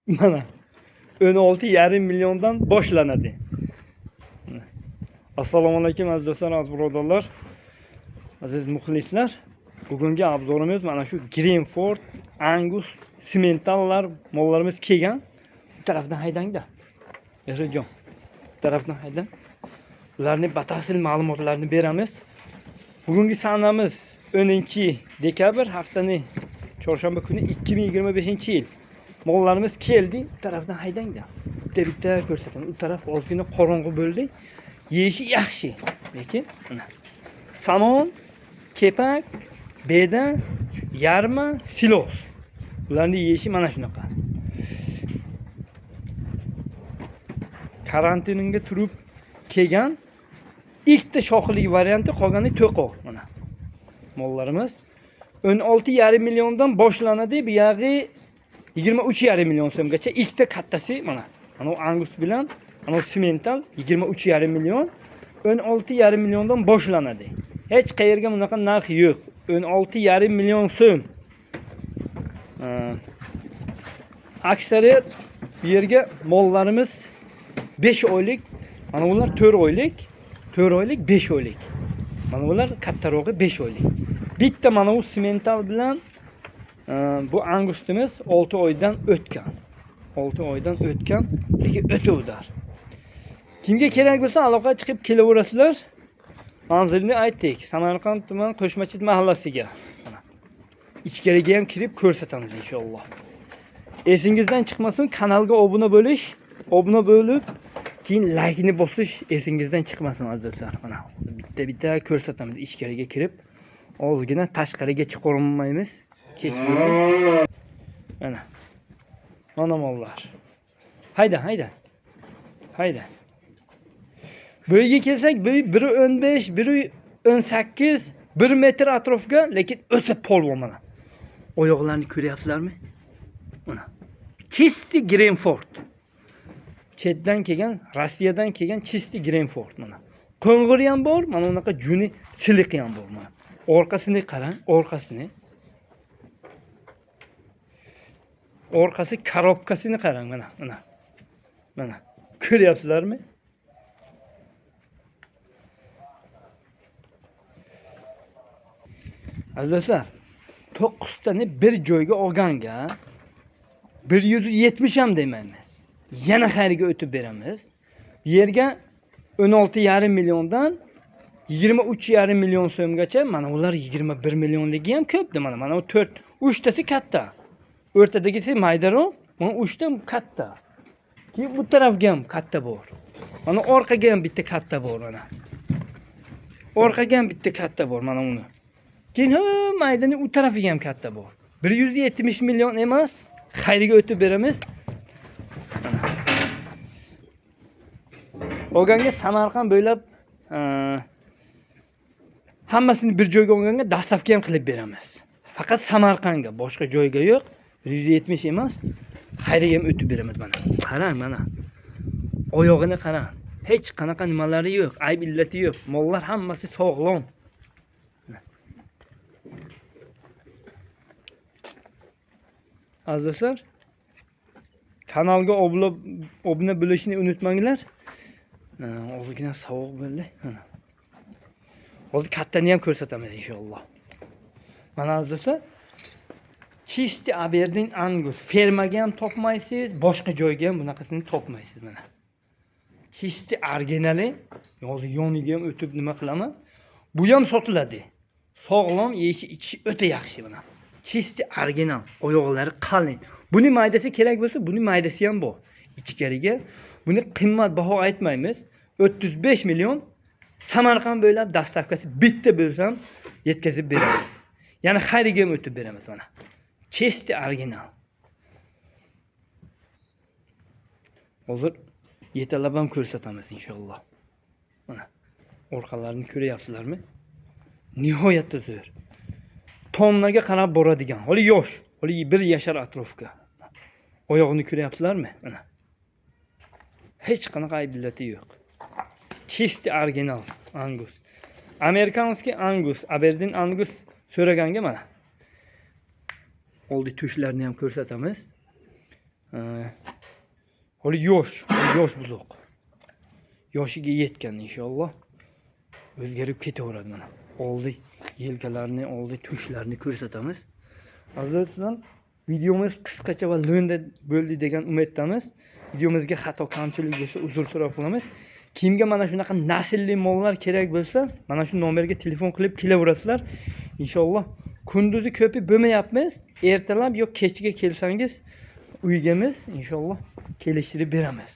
Mana 16,5 milliondan boshlanadi. Assalomu alaykum aziz do'stlar, aziz birodarlar, aziz muxlislar. Bugungi obzorimiz mana shu Greenford Angus simentallar mollarimiz kelgan. Bu tarafdan haydangda. Yashajon. Bu tarafdan haydang. Ularning batafsil ma'lumotlarini beramiz. Bugungi sanamiz 10-dekabr, haftaning chorshanba kuni 2025-yil. Mollarimiz keldi. Bu tarafdan haydangda. Bitta ko'rsataman. U taraf ozgina qorong'i bo'ldi. Yeyishi yaxshi. Lekin mana samon, kepak, beda, yarma, silos. Ularning yeyishi mana shunaqa. Karantinga turib kelgan ikkita shoxli varianti, qolgani to'qoq mana. Mollarimiz 16,5 milliondan boshlanadi. Bu yog'i 23,5 million so'mgacha ikkita kattasi mana. Ana Angus bilan ana simental 23,5 million, 16,5 milliondan boshlanadi. Hech qayerga bunaqa narx yo'q. 16,5 million so'm. Aksariyat bu yerga mollarimiz 5 oylik, mana ular 4 oylik, 4 oylik, 5 oylik. Mana ular kattarog'i 5 oylik. Bitta mana bu simental bilan bu Angusimiz 6 oydan o'tgan. 6 oydan o'tgan, lekin o'ta udar. Kimga kerak bo'lsa aloqa chiqib kelaverasizlar. Manzilni aytdik. Samarqand tuman Qo'shmachit mahallasiga. İchkariga ham kirib ko'rsatamiz inshaalloh. Esingizdan chiqmasin, kanalga obuna bo'lish, obuna bo'lib, keyin like ni bosish esingizdan chiqmasin azizlar. Mana bitta ko'rsatamiz ichkariga kirib. Ozgina tashqariga chiqolmaymiz. Kech bo'ldi. Mana. Mana mollar. Hayda. Hayda. Bo'yiga kelsak, bo'yi 1.15, 1.18, 1 metr atrofga, lekin o'ta polvon mana. Oyoqlarini ko'ryapsizlarmi? Mana. Chisti Greenford. Chetdan kelgan, Rossiyadan kelgan Chisti Greenford mana. Qo'ng'iri ham bor, mana unaqa juni siliqi ham bor mana. Orqasini qarang, orqasini. Orqasi korobkasini qarang mana. Mana. Ko'ryapsizlarmi? Azizlar, 9 tani bir joyga olganga 170 ham demaymiz. Yana xayriga o'tib beramiz. Bu yerga 16,5 milliondan 23,5 million so'mgacha, mana ular 21 millionligi ham ko'pdi mana. Mana bu 4, 3 tasi katta. O'rtadagisi maydaroq, mana 3 ta katta. Keyin bu tarafga ham katta bor. Mana orqaga ham bitta katta bor mana. Orqaga ham bitta katta bor mana uni. Keyin maydaning u tarafiga ham katta bor. 170 million emas, xayriga o'tib beramiz. Olganga Samarqand bo'ylab hammasini bir joyga olganga dastlabki ham qilib beramiz. Faqat Samarqandga, boshqa joyga yo'q. 170 emas, xayriga ham o'tib beramiz mana. Qarang mana. Oyog'ini qarang. Hech qanaqa nimalari yo'q, ayb illati yo'q. Mollar hammasi sog'lom. Azizlar, kanalga obuna bo'lishni unutmanglar. Ozgina sovuq bo'ldi. Hozir kattani ham ko'rsatamiz inshaalloh. Mana azizlar, Chisti Aberdeen Angus fermaga ham topmaysiz, boshqa joyga ham bunaqasini topmaysiz mana. Chisti originali, hozir yoniga ham o'tib nima qilaman? Bu ham sotiladi. Sog'lom, yeyishi ichishi o'ta yaxshi mana. Chisti original, oyoqlari qalin. Buni maydasi kerak bo'lsa, buni maydasi ham bor. Ichkariga buni qimmat baho aytmaymiz. 35 million Samarqand bo'ylab dastavkasi bitta bo'lsam yetkazib beramiz. Ya'ni xayriga ham o'tib beramiz mana. Chisti original. Hozir yetalab ham ko'rsatamiz inshaalloh. Mana orqalarini ko'ryapsizlarmi? Nihoyatda zo'r. Tonnaga qarab boradigan. Hali yosh, hali 1 yashar atrofga. Oyog'ini ko'ryapsizlarmi? Mana. Hech qanaqa aybillati yo'q. Chisti original Angus. Amerikanskiy Angus, Aberdeen Angus so'raganga mana. Oldi tushlarini ham ko'rsatamiz. Hali yosh buzoq. Yoshiga yetgan inshaalloh. O'zgarib ketaveradi mana. Oldi yelkalarini, oldi tushlarini ko'rsatamiz. Azizlar, videomiz qisqacha va lo'nda bo'ldi degan umiddamiz. Videomizga xato kamchilik bo'lsa uzr so'rab qolamiz. Kimga mana shunaqa naslli mollar kerak bo'lsa, mana shu nomerga telefon qilib kelaverasizlar. Inshaalloh kunduzi ko'pi bo'lmayapmiz. Ertalab yo kechga kelsangiz uygamiz inshaalloh kelishtirib beramiz.